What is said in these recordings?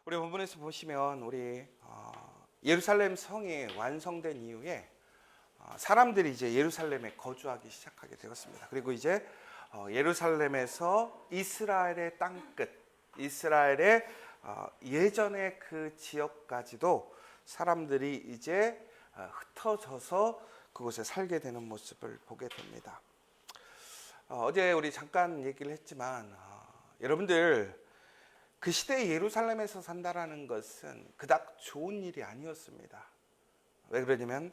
우리 본문에서 보시면 우리 예루살렘 성이 완성된 이후에 사람들이 이제 예루살렘에 거주하기 시작하게 되었습니다. 그리고 이제 예루살렘에서 이스라엘의 땅끝, 이스라엘의 예전의 그 지역까지도 사람들이 이제 흩어져서 그곳에 살게 되는 모습을 보게 됩니다. 어제 우리 잠깐 얘기를 했지만 여러분들 그 시대의 예루살렘에서 산다라는 것은 그닥 좋은 일이 아니었습니다. 왜 그러냐면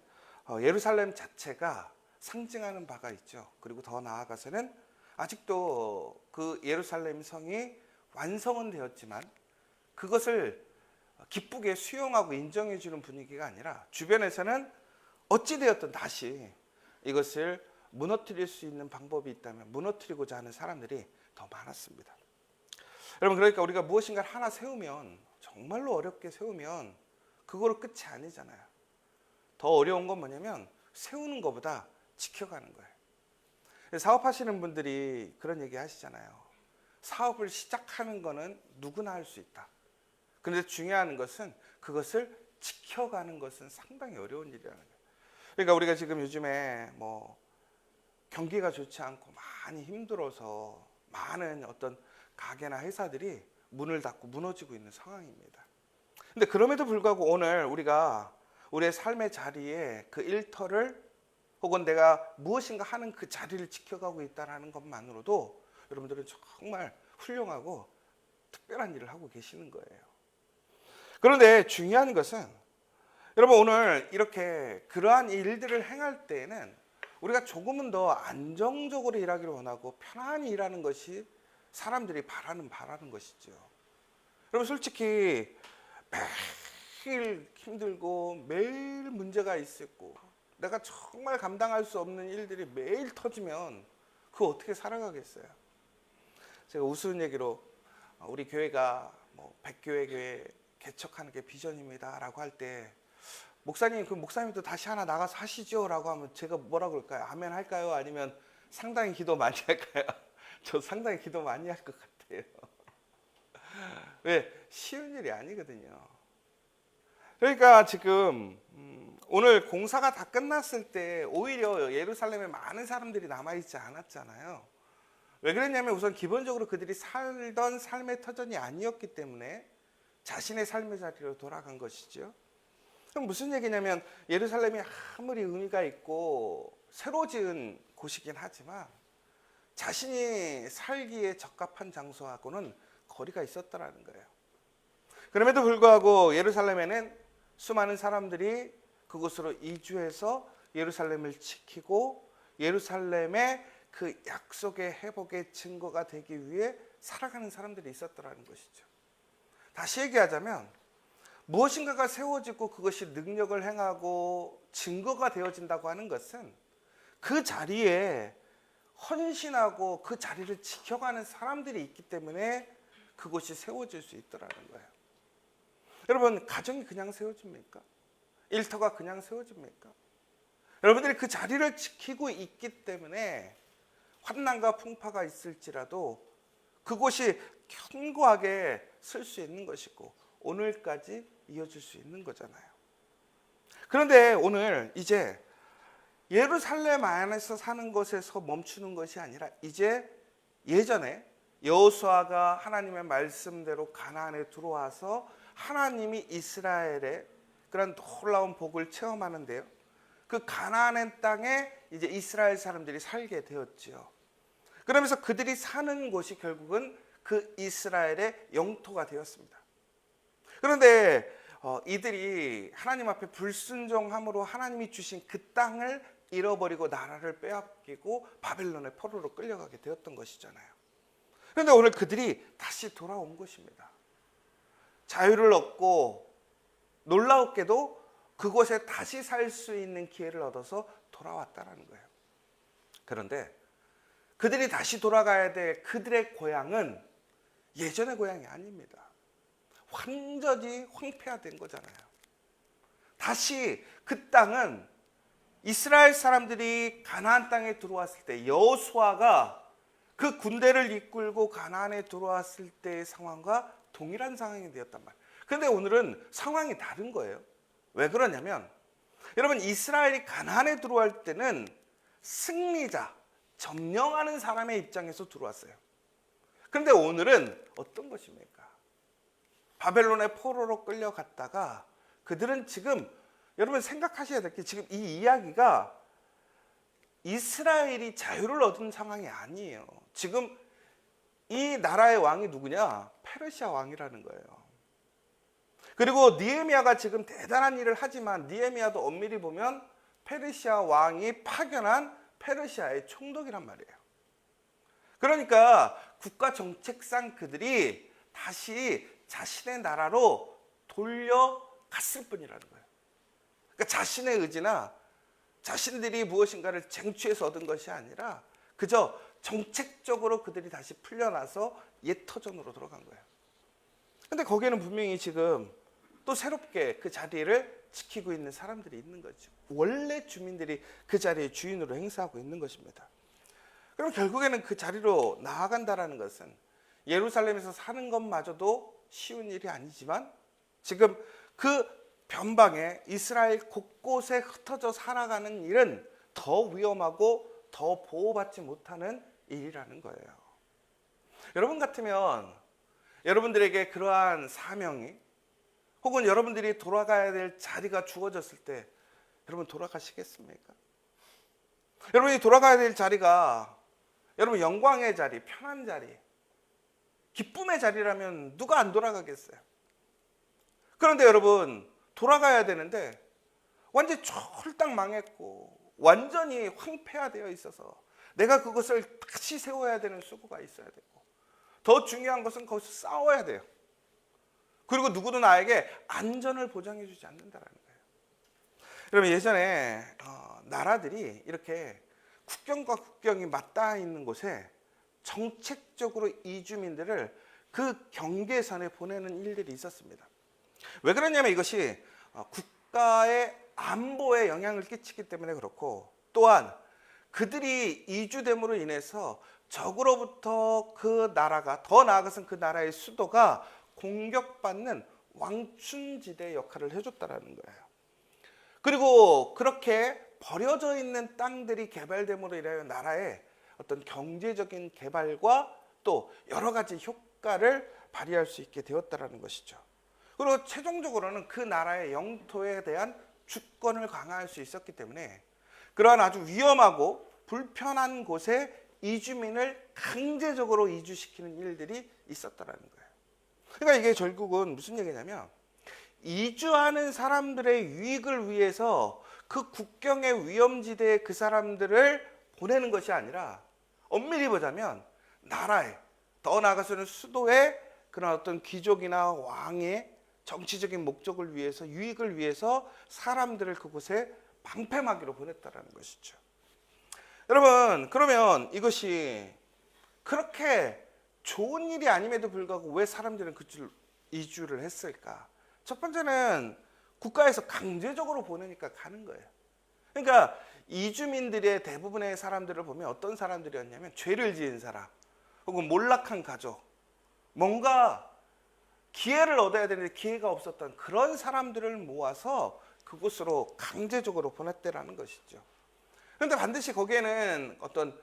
예루살렘 자체가 상징하는 바가 있죠. 그리고 더 나아가서는 아직도 그 예루살렘 성이 완성은 되었지만 그것을 기쁘게 수용하고 인정해 주는 분위기가 아니라 주변에서는 어찌되었든 다시 이것을 무너뜨릴 수 있는 방법이 있다면 무너뜨리고자 하는 사람들이 더 많았습니다. 여러분, 그러니까 우리가 무엇인가를 하나 세우면, 정말로 어렵게 세우면 그거로 끝이 아니잖아요. 더 어려운 건 뭐냐면 세우는 것보다 지켜가는 거예요. 사업하시는 분들이 그런 얘기 하시잖아요. 사업을 시작하는 거는 누구나 할 수 있다. 그런데 중요한 것은 그것을 지켜가는 것은 상당히 어려운 일이라는 거예요. 그러니까 우리가 지금 요즘에 경기가 좋지 않고 많이 힘들어서 많은 어떤 가게나 회사들이 문을 닫고 무너지고 있는 상황입니다. 근데 그럼에도 불구하고 오늘 우리가 우리의 삶의 자리에 그 일터를 혹은 내가 무엇인가 하는 그 자리를 지켜가고 있다는 것만으로도 여러분들은 정말 훌륭하고 특별한 일을 하고 계시는 거예요. 그런데 중요한 것은 여러분, 오늘 이렇게 그러한 일들을 행할 때에는 우리가 조금은 더 안정적으로 일하기를 원하고 편안히 일하는 것이 사람들이 바라는 것이죠. 여러분, 솔직히 매일 힘들고 매일 문제가 있었고 내가 정말 감당할 수 없는 일들이 매일 터지면 그거 어떻게 살아가겠어요? 제가 우스운 얘기로 우리 교회가 백교회 교회 개척하는 게 비전입니다 라고 할 때 목사님, 그 목사님도 다시 하나 나가서 하시죠 라고 하면 제가 뭐라 그럴까요? 아멘 할까요? 아니면 상당히 기도 많이 할까요? 저 상당히 기도 많이 할 것 같아요. 왜? 쉬운 일이 아니거든요. 그러니까 지금 오늘 공사가 다 끝났을 때 오히려 예루살렘에 많은 사람들이 남아있지 않았잖아요. 왜 그랬냐면 우선 기본적으로 그들이 살던 삶의 터전이 아니었기 때문에 자신의 삶의 자리로 돌아간 것이죠. 그럼 무슨 얘기냐면 예루살렘이 아무리 의미가 있고 새로 지은 곳이긴 하지만 자신이 살기에 적합한 장소하고는 거리가 있었다라는 거예요. 그럼에도 불구하고 예루살렘에는 수많은 사람들이 그곳으로 이주해서 예루살렘을 지키고 예루살렘의 그 약속의 회복의 증거가 되기 위해 살아가는 사람들이 있었다라는 것이죠. 다시 얘기하자면 무엇인가가 세워지고 그것이 능력을 행하고 증거가 되어진다고 하는 것은 그 자리에 헌신하고 그 자리를 지켜가는 사람들이 있기 때문에 그것이 세워질 수 있더라는 거예요. 여러분, 가정이 그냥 세워집니까? 일터가 그냥 세워집니까? 여러분들이 그 자리를 지키고 있기 때문에 환난과 풍파가 있을지라도 그곳이 견고하게 설 수 있는 것이고 오늘까지 이어질 수 있는 거잖아요. 그런데 오늘 이제 예루살렘 안에서 사는 것에서 멈추는 것이 아니라 이제 예전에 여호수아가 하나님의 말씀대로 가나안에 들어와서 하나님이 이스라엘의 그런 놀라운 복을 체험하는데요. 그 가나안 땅에 이제 이스라엘 사람들이 살게 되었지요. 그러면서 그들이 사는 곳이 결국은 그 이스라엘의 영토가 되었습니다. 그런데 이들이 하나님 앞에 불순종함으로 하나님이 주신 그 땅을 잃어버리고 나라를 빼앗기고 바벨론의 포로로 끌려가게 되었던 것이잖아요. 그런데 오늘 그들이 다시 돌아온 것입니다. 자유를 얻고 놀라웠게도 그곳에 다시 살 수 있는 기회를 얻어서 돌아왔다는 거예요. 그런데 그들이 다시 돌아가야 될 그들의 고향은 예전의 고향이 아닙니다. 완전히 황폐화된 거잖아요. 다시 그 땅은 이스라엘 사람들이 가나안 땅에 들어왔을 때 여호수아가 그 군대를 이끌고 가나안에 들어왔을 때의 상황과 동일한 상황이 되었단 말이에요. 그런데 오늘은 상황이 다른 거예요. 왜 그러냐면 여러분, 이스라엘이 가나안에 들어갈 때는 승리자, 점령하는 사람의 입장에서 들어왔어요. 그런데 오늘은 어떤 것입니까? 바벨론의 포로로 끌려갔다가 그들은 지금, 여러분 생각하셔야 될 게, 지금 이 이야기가 이스라엘이 자유를 얻은 상황이 아니에요. 지금 이 나라의 왕이 누구냐? 페르시아 왕이라는 거예요. 그리고 느헤미야가 지금 대단한 일을 하지만 느헤미야도 엄밀히 보면 페르시아 왕이 파견한 페르시아의 총독이란 말이에요. 그러니까 국가 정책상 그들이 다시 자신의 나라로 돌려갔을 뿐이라는 거예요. 그러니까 자신의 의지나 자신들이 무엇인가를 쟁취해서 얻은 것이 아니라 그저 정책적으로 그들이 다시 풀려나서 옛 터전으로 돌아간 거예요. 근데 거기에는 분명히 지금 또 새롭게 그 자리를 지키고 있는 사람들이 있는 거죠. 원래 주민들이 그 자리의 주인으로 행사하고 있는 것입니다. 그럼 결국에는 그 자리로 나아간다라는 것은 예루살렘에서 사는 것마저도 쉬운 일이 아니지만 지금 그 변방에 이스라엘 곳곳에 흩어져 살아가는 일은 더 위험하고 더 보호받지 못하는 일이라는 거예요. 여러분 같으면 여러분들에게 그러한 사명이 혹은 여러분들이 돌아가야 될 자리가 주어졌을 때 여러분 돌아가시겠습니까? 여러분이 돌아가야 될 자리가 여러분 영광의 자리, 편한 자리, 기쁨의 자리라면 누가 안 돌아가겠어요? 그런데 여러분 돌아가야 되는데 완전히 쫄딱 망했고 완전히 황폐화되어 있어서 내가 그것을 다시 세워야 되는 수고가 있어야 되고 더 중요한 것은 거기서 싸워야 돼요. 그리고 누구도 나에게 안전을 보장해 주지 않는다라는 거예요. 여러분 예전에 나라들이 이렇게 국경과 국경이 맞닿아 있는 곳에 정책적으로 이주민들을 그 경계선에 보내는 일들이 있었습니다. 왜 그러냐면 이것이 국가의 안보에 영향을 끼치기 때문에 그렇고 또한 그들이 이주됨으로 인해서 적으로부터 그 나라가 더 나아가서는 그 나라의 수도가 공격받는 왕춘지대 역할을 해줬다라는 거예요. 그리고 그렇게 버려져 있는 땅들이 개발됨으로 인하여 나라의 어떤 경제적인 개발과 또 여러 가지 효과를 발휘할 수 있게 되었다라는 것이죠. 그리고 최종적으로는 그 나라의 영토에 대한 주권을 강화할 수 있었기 때문에 그러한 아주 위험하고 불편한 곳에 이주민을 강제적으로 이주시키는 일들이 있었다라는 거예요. 그러니까 이게 결국은 무슨 얘기냐면 이주하는 사람들의 유익을 위해서 그 국경의 위험지대에 그 사람들을 보내는 것이 아니라 엄밀히 보자면 나라에 더 나아가서는 수도에 그런 어떤 귀족이나 왕의 정치적인 목적을 위해서 유익을 위해서 사람들을 그곳에 방패막이로 보냈다라는 것이죠. 여러분 그러면 이것이 그렇게 좋은 일이 아님에도 불구하고 왜 사람들은 그쪽 이주를 했을까? 첫 번째는 국가에서 강제적으로 보내니까 가는 거예요. 그러니까 이주민들의 대부분의 사람들을 보면 어떤 사람들이었냐면 죄를 지은 사람 혹은 몰락한 가족, 뭔가 기회를 얻어야 되는데 기회가 없었던 그런 사람들을 모아서 그곳으로 강제적으로 보냈다라는 것이죠. 그런데 반드시 거기에는 어떤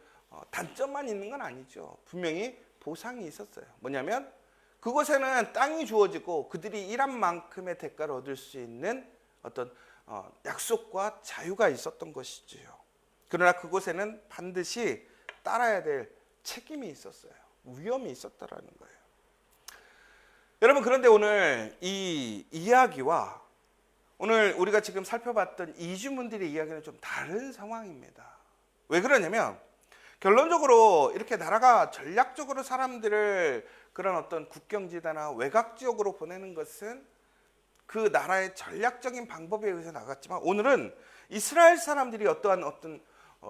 단점만 있는 건 아니죠. 분명히 보상이 있었어요. 뭐냐면 그곳에는 땅이 주어지고 그들이 일한 만큼의 대가를 얻을 수 있는 어떤 약속과 자유가 있었던 것이지요. 그러나 그곳에는 반드시 따라야 될 책임이 있었어요. 위험이 있었다라는 거예요. 여러분 그런데 오늘 이 이야기와 오늘 우리가 지금 살펴봤던 이주민들의 이야기는 좀 다른 상황입니다. 왜 그러냐면 결론적으로 이렇게 나라가 전략적으로 사람들을 그런 어떤 국경지대나 외곽 지역으로 보내는 것은 그 나라의 전략적인 방법에 의해서 나갔지만 오늘은 이스라엘 사람들이 어떠한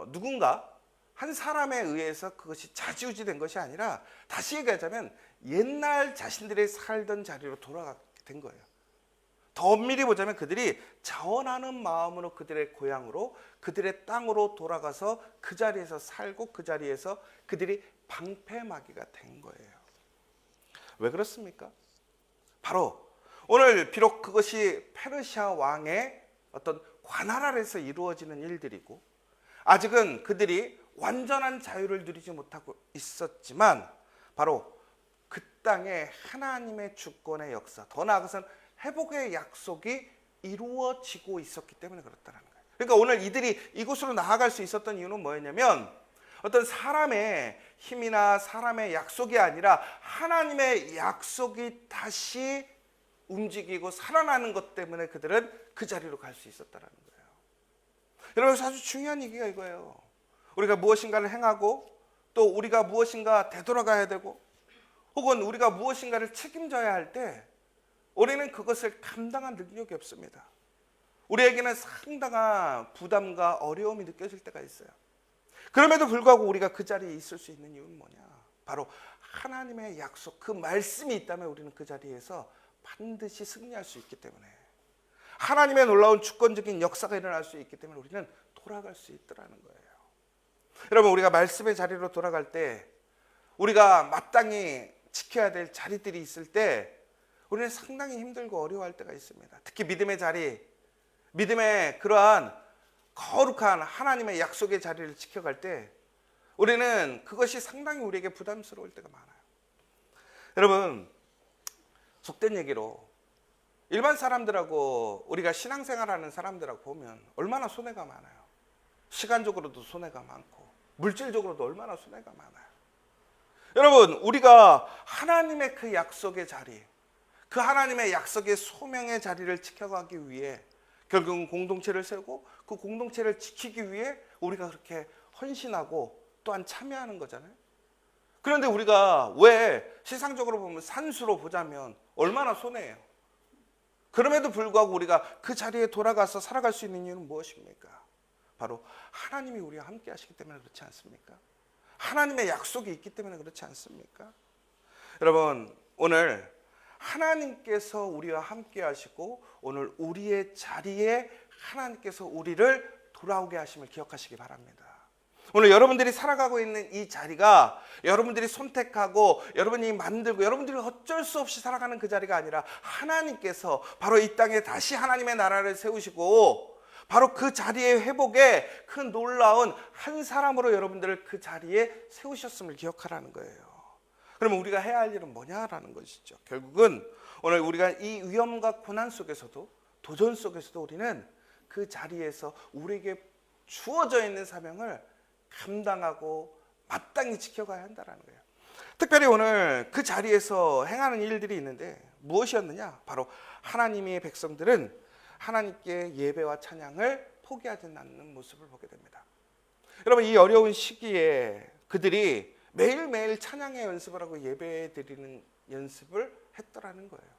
누군가 한 사람에 의해서 그것이 좌지우지된 것이 아니라 다시 얘기하자면 옛날 자신들이 살던 자리로 돌아가게 된 거예요. 더 엄밀히 보자면 그들이 자원하는 마음으로 그들의 고향으로 그들의 땅으로 돌아가서 그 자리에서 살고 그 자리에서 그들이 방패막이가 된 거예요. 왜 그렇습니까? 바로 오늘 비록 그것이 페르시아 왕의 어떤 관할 아래서 이루어지는 일들이고 아직은 그들이 완전한 자유를 누리지 못하고 있었지만 바로 그 땅에 하나님의 주권의 역사, 더 나아가서는 회복의 약속이 이루어지고 있었기 때문에 그렇다는 거예요. 그러니까 오늘 이들이 이곳으로 나아갈 수 있었던 이유는 뭐였냐면 어떤 사람의 힘이나 사람의 약속이 아니라 하나님의 약속이 다시 움직이고 살아나는 것 때문에 그들은 그 자리로 갈 수 있었다는 거예요. 여러분, 아주 중요한 얘기가 이거예요. 우리가 무엇인가를 행하고 또 우리가 무엇인가 되돌아가야 되고 혹은 우리가 무엇인가를 책임져야 할 때 우리는 그것을 감당할 능력이 없습니다. 우리에게는 상당한 부담과 어려움이 느껴질 때가 있어요. 그럼에도 불구하고 우리가 그 자리에 있을 수 있는 이유는 뭐냐? 바로 하나님의 약속, 그 말씀이 있다면 우리는 그 자리에서 반드시 승리할 수 있기 때문에, 하나님의 놀라운 주권적인 역사가 일어날 수 있기 때문에 우리는 돌아갈 수 있더라는 거예요. 여러분, 우리가 말씀의 자리로 돌아갈 때 우리가 마땅히 지켜야 될 자리들이 있을 때 우리는 상당히 힘들고 어려워할 때가 있습니다. 특히 믿음의 자리, 믿음의 그러한 거룩한 하나님의 약속의 자리를 지켜갈 때 우리는 그것이 상당히 우리에게 부담스러울 때가 많아요. 여러분, 속된 얘기로 일반 사람들하고 우리가 신앙생활하는 사람들하고 보면 얼마나 손해가 많아요. 시간적으로도 손해가 많고 물질적으로도 얼마나 손해가 많아요. 여러분, 우리가 하나님의 그 약속의 자리, 그 하나님의 약속의 소명의 자리를 지켜가기 위해 결국은 공동체를 세우고 그 공동체를 지키기 위해 우리가 그렇게 헌신하고 또한 참여하는 거잖아요. 그런데 우리가 왜 세상적으로 보면 산수로 보자면 얼마나 손해예요. 그럼에도 불구하고 우리가 그 자리에 돌아가서 살아갈 수 있는 이유는 무엇입니까? 바로 하나님이 우리와 함께 하시기 때문에 그렇지 않습니까? 하나님의 약속이 있기 때문에 그렇지 않습니까? 여러분, 오늘 하나님께서 우리와 함께 하시고 오늘 우리의 자리에 하나님께서 우리를 돌아오게 하심을 기억하시기 바랍니다. 오늘 여러분들이 살아가고 있는 이 자리가 여러분들이 선택하고 여러분이 만들고 여러분들이 어쩔 수 없이 살아가는 그 자리가 아니라 하나님께서 바로 이 땅에 다시 하나님의 나라를 세우시고 바로 그 자리의 회복에 그 놀라운 한 사람으로 여러분들을 그 자리에 세우셨음을 기억하라는 거예요. 그러면 우리가 해야 할 일은 뭐냐라는 것이죠. 결국은 오늘 우리가 이 위험과 고난 속에서도 도전 속에서도 우리는 그 자리에서 우리에게 주어져 있는 사명을 감당하고 마땅히 지켜가야 한다는 거예요. 특별히 오늘 그 자리에서 행하는 일들이 있는데 무엇이었느냐? 바로 하나님의 백성들은 하나님께 예배와 찬양을 포기하지 않는 모습을 보게 됩니다. 여러분, 이 어려운 시기에 그들이 매일매일 찬양의 연습을 하고 예배 드리는 연습을 했더라는 거예요.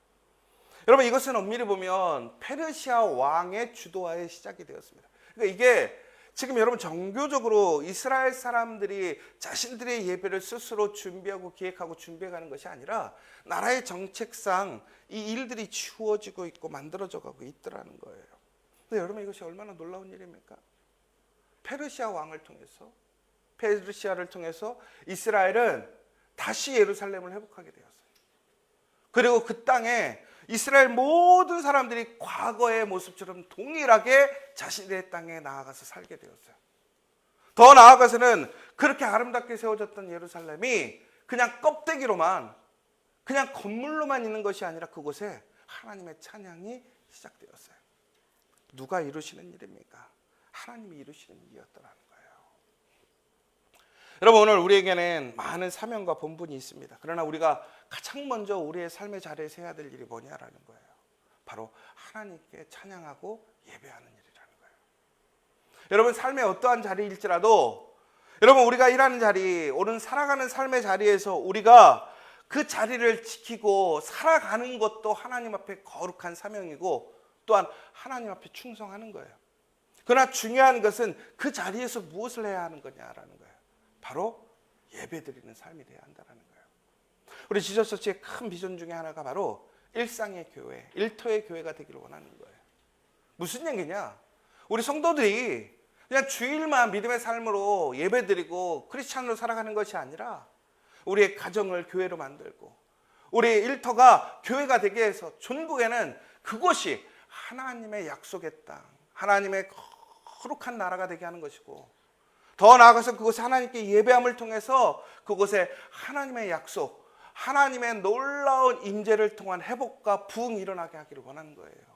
여러분, 이것은 엄밀히 보면 페르시아 왕의 주도하에 시작이 되었습니다. 그러니까 이게 지금 여러분 정교적으로 이스라엘 사람들이 자신들의 예배를 스스로 준비하고 기획하고 준비해가는 것이 아니라 나라의 정책상 이 일들이 주어지고 있고 만들어져 가고 있더라는 거예요. 근데 여러분, 이것이 얼마나 놀라운 일입니까? 페르시아 왕을 통해서, 페르시아를 통해서 이스라엘은 다시 예루살렘을 회복하게 되었어요. 그리고 그 땅에 이스라엘 모든 사람들이 과거의 모습처럼 동일하게 자신의 땅에 나아가서 살게 되었어요. 더 나아가서는 그렇게 아름답게 세워졌던 예루살렘이 그냥 껍데기로만, 그냥 건물로만 있는 것이 아니라 그곳에 하나님의 찬양이 시작되었어요. 누가 이루시는 일입니까? 하나님이 이루시는 일이었더라는 거예요. 여러분, 오늘 우리에게는 많은 사명과 본분이 있습니다. 그러나 우리가 가장 먼저 우리의 삶의 자리에서 해야 될 일이 뭐냐라는 거예요. 바로 하나님께 찬양하고 예배하는 일이라는 거예요. 여러분, 삶의 어떠한 자리일지라도 여러분, 우리가 일하는 자리, 오늘 살아가는 삶의 자리에서 우리가 그 자리를 지키고 살아가는 것도 하나님 앞에 거룩한 사명이고 또한 하나님 앞에 충성하는 거예요. 그러나 중요한 것은 그 자리에서 무엇을 해야 하는 거냐라는 거예요. 바로 예배드리는 삶이 돼야 한다는 거예요. 우리 지저처치의 큰 비전 중에 하나가 바로 일상의 교회, 일터의 교회가 되기를 원하는 거예요. 무슨 얘기냐? 우리 성도들이 그냥 주일만 믿음의 삶으로 예배드리고 크리스찬으로 살아가는 것이 아니라 우리의 가정을 교회로 만들고 우리 일터가 교회가 되게 해서 전국에는 그곳이 하나님의 약속의 땅, 하나님의 거룩한 나라가 되게 하는 것이고, 더 나아가서 그곳에 하나님께 예배함을 통해서 그곳에 하나님의 약속, 하나님의 놀라운 임재를 통한 회복과 부흥이 일어나게 하기를 원하는 거예요.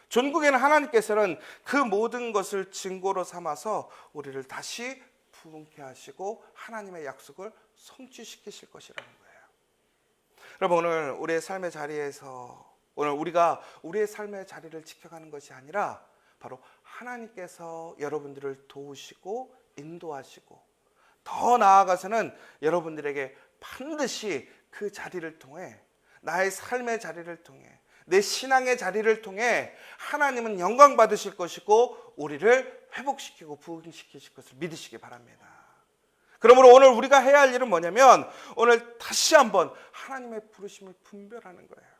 전국에는 하나님께서는 그 모든 것을 증거로 삼아서 우리를 다시 부흥케 하시고 하나님의 약속을 성취시키실 것이라는 거예요. 여러분, 오늘 우리의 삶의 자리에서, 오늘 우리가 우리의 삶의 자리를 지켜가는 것이 아니라 바로 하나님께서 여러분들을 도우시고 인도하시고, 더 나아가서는 여러분들에게 반드시 그 자리를 통해, 나의 삶의 자리를 통해, 내 신앙의 자리를 통해 하나님은 영광 받으실 것이고 우리를 회복시키고 부흥시키실 것을 믿으시기 바랍니다. 그러므로 오늘 우리가 해야 할 일은 뭐냐면, 오늘 다시 한번 하나님의 부르심을 분별하는 거예요.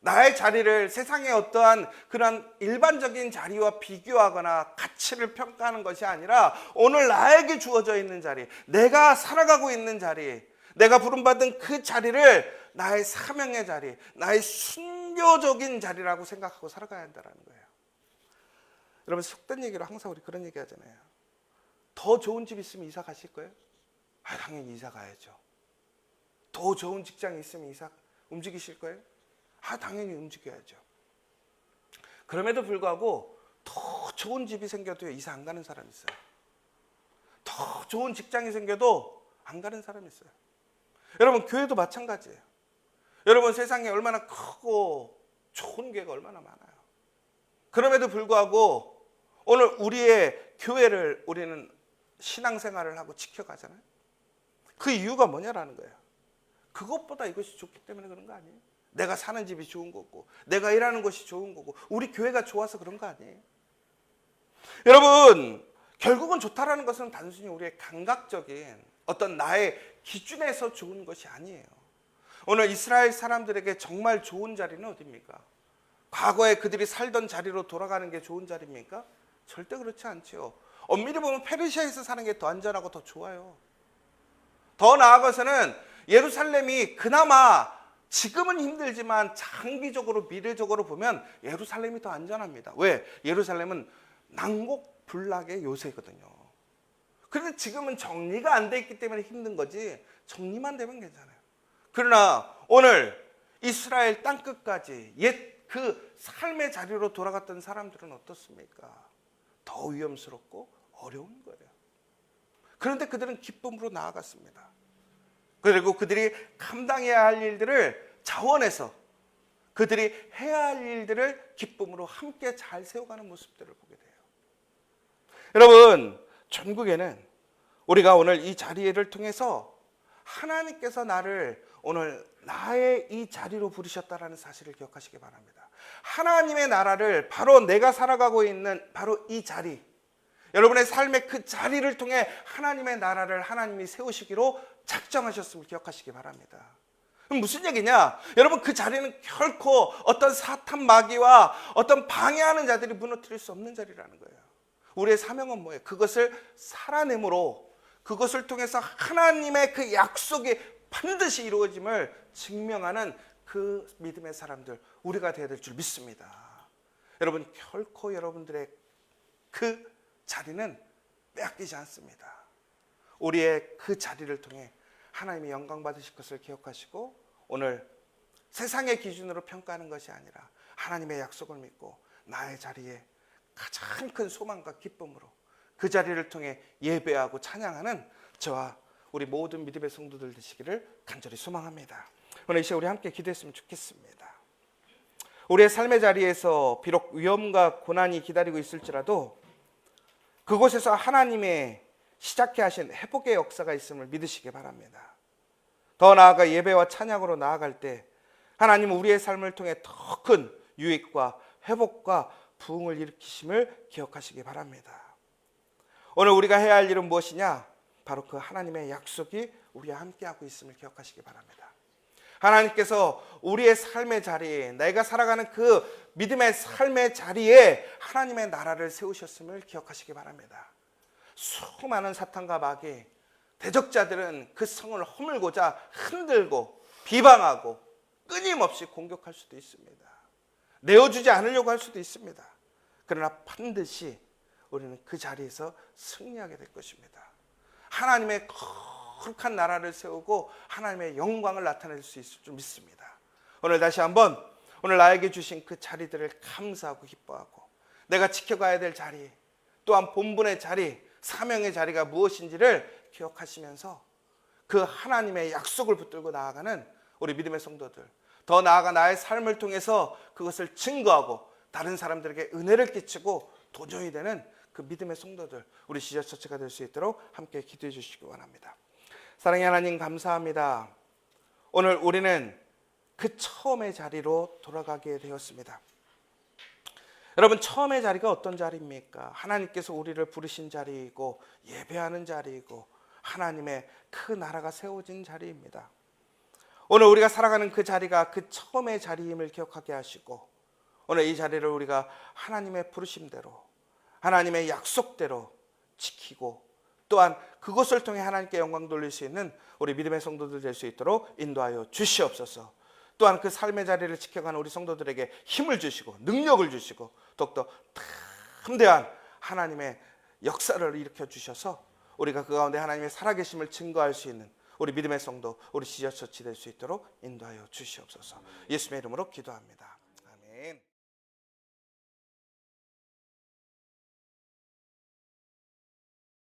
나의 자리를 세상의 어떠한 그런 일반적인 자리와 비교하거나 가치를 평가하는 것이 아니라, 오늘 나에게 주어져 있는 자리, 내가 살아가고 있는 자리, 내가 부름받은 그 자리를 나의 사명의 자리, 나의 순교적인 자리라고 생각하고 살아가야 한다는 거예요. 여러분, 속된 얘기로 항상 우리 그런 얘기 하잖아요. 더 좋은 집 있으면 이사 가실 거예요? 당연히 이사 가야죠. 더 좋은 직장이 있으면 이사 움직이실 거예요? 당연히 움직여야죠. 그럼에도 불구하고 더 좋은 집이 생겨도 이사 안 가는 사람이 있어요. 더 좋은 직장이 생겨도 안 가는 사람이 있어요. 여러분, 교회도 마찬가지예요. 여러분, 세상에 얼마나 크고 좋은 교회가 얼마나 많아요. 그럼에도 불구하고 오늘 우리의 교회를 우리는 신앙생활을 하고 지켜가잖아요. 그 이유가 뭐냐라는 거예요. 그것보다 이것이 좋기 때문에 그런 거 아니에요? 내가 사는 집이 좋은 거고, 내가 일하는 곳이 좋은 거고, 우리 교회가 좋아서 그런 거 아니에요? 여러분, 결국은 좋다라는 것은 단순히 우리의 감각적인 어떤 나의 기준에서 좋은 것이 아니에요. 오늘 이스라엘 사람들에게 정말 좋은 자리는 어디입니까? 과거에 그들이 살던 자리로 돌아가는 게 좋은 자리입니까? 절대 그렇지 않죠. 엄밀히 보면 페르시아에서 사는 게 더 안전하고 더 좋아요. 더 나아가서는 예루살렘이 그나마 지금은 힘들지만 장기적으로 미래적으로 보면 예루살렘이 더 안전합니다. 왜? 예루살렘은 난곡불락의 요새거든요. 그런데 지금은 정리가 안 돼 있기 때문에 힘든 거지, 정리만 되면 괜찮아요. 그러나 오늘 이스라엘 땅끝까지 옛 그 삶의 자리로 돌아갔던 사람들은 어떻습니까? 더 위험스럽고 어려운 거예요. 그런데 그들은 기쁨으로 나아갔습니다. 그리고 그들이 감당해야 할 일들을 자원해서, 그들이 해야 할 일들을 기쁨으로 함께 잘 세워가는 모습들을 보게 돼요. 여러분, 전국에는 우리가 오늘 이 자리를 통해서 하나님께서 나를 오늘 나의 이 자리로 부르셨다라는 사실을 기억하시기 바랍니다. 하나님의 나라를 바로 내가 살아가고 있는 바로 이 자리, 여러분의 삶의 그 자리를 통해 하나님의 나라를 하나님이 세우시기로 작정하셨음을 기억하시기 바랍니다. 그럼 무슨 얘기냐? 여러분, 그 자리는 결코 어떤 사탄 마귀와 어떤 방해하는 자들이 무너뜨릴 수 없는 자리라는 거예요. 우리의 사명은 뭐예요? 그것을 살아내므로, 그것을 통해서 하나님의 그 약속이 반드시 이루어짐을 증명하는 그 믿음의 사람들, 우리가 되어야 될 줄 믿습니다. 여러분, 결코 여러분들의 그 자리는 빼앗기지 않습니다. 우리의 그 자리를 통해 하나님이 영광 받으실 것을 기억하시고, 오늘 세상의 기준으로 평가하는 것이 아니라 하나님의 약속을 믿고 나의 자리에 가장 큰 소망과 기쁨으로 그 자리를 통해 예배하고 찬양하는 저와 우리 모든 믿음의 성도들 되시기를 간절히 소망합니다. 오늘 이 시간 우리 함께 기도했으면 좋겠습니다. 우리의 삶의 자리에서 비록 위험과 고난이 기다리고 있을지라도 그곳에서 하나님의 시작해 하신 회복의 역사가 있음을 믿으시기 바랍니다. 더 나아가 예배와 찬양으로 나아갈 때 하나님은 우리의 삶을 통해 더 큰 유익과 회복과 부흥을 일으키심을 기억하시기 바랍니다. 오늘 우리가 해야 할 일은 무엇이냐? 바로 그 하나님의 약속이 우리와 함께하고 있음을 기억하시기 바랍니다. 하나님께서 우리의 삶의 자리에, 내가 살아가는 그 믿음의 삶의 자리에 하나님의 나라를 세우셨음을 기억하시기 바랍니다. 수많은 사탄과 마귀, 대적자들은 그 성을 허물고자 흔들고 비방하고 끊임없이 공격할 수도 있습니다. 내어주지 않으려고 할 수도 있습니다. 그러나 반드시 우리는 그 자리에서 승리하게 될 것입니다. 하나님의 거룩한 나라를 세우고 하나님의 영광을 나타낼 수 있을 줄 믿습니다. 오늘 다시 한번 오늘 나에게 주신 그 자리들을 감사하고 기뻐하고 내가 지켜가야 될 자리, 또한 본분의 자리, 사명의 자리가 무엇인지를 기억하시면서 그 하나님의 약속을 붙들고 나아가는 우리 믿음의 성도들, 더 나아가 나의 삶을 통해서 그것을 증거하고 다른 사람들에게 은혜를 끼치고 도전이 되는 그 믿음의 성도들, 우리 지저처치가 될 수 있도록 함께 기도해 주시기 원합니다. 사랑의 하나님 감사합니다. 오늘 우리는 그 처음의 자리로 돌아가게 되었습니다. 여러분, 처음의 자리가 어떤 자리입니까? 하나님께서 우리를 부르신 자리이고 예배하는 자리이고 하나님의 그 나라가 세워진 자리입니다. 오늘 우리가 살아가는 그 자리가 그 처음의 자리임을 기억하게 하시고 오늘 이 자리를 우리가 하나님의 부르심대로 하나님의 약속대로 지키고 또한 그것을 통해 하나님께 영광 돌릴 수 있는 우리 믿음의 성도들 될 수 있도록 인도하여 주시옵소서. 또한 그 삶의 자리를 지켜가는 우리 성도들에게 힘을 주시고 능력을 주시고 더욱더 담대한 하나님의 역사를 일으켜 주셔서 우리가 그 가운데 하나님의 살아계심을 증거할 수 있는 우리 믿음의 성도, 우리 지저처치 될 수 있도록 인도하여 주시옵소서. 예수님의 이름으로 기도합니다.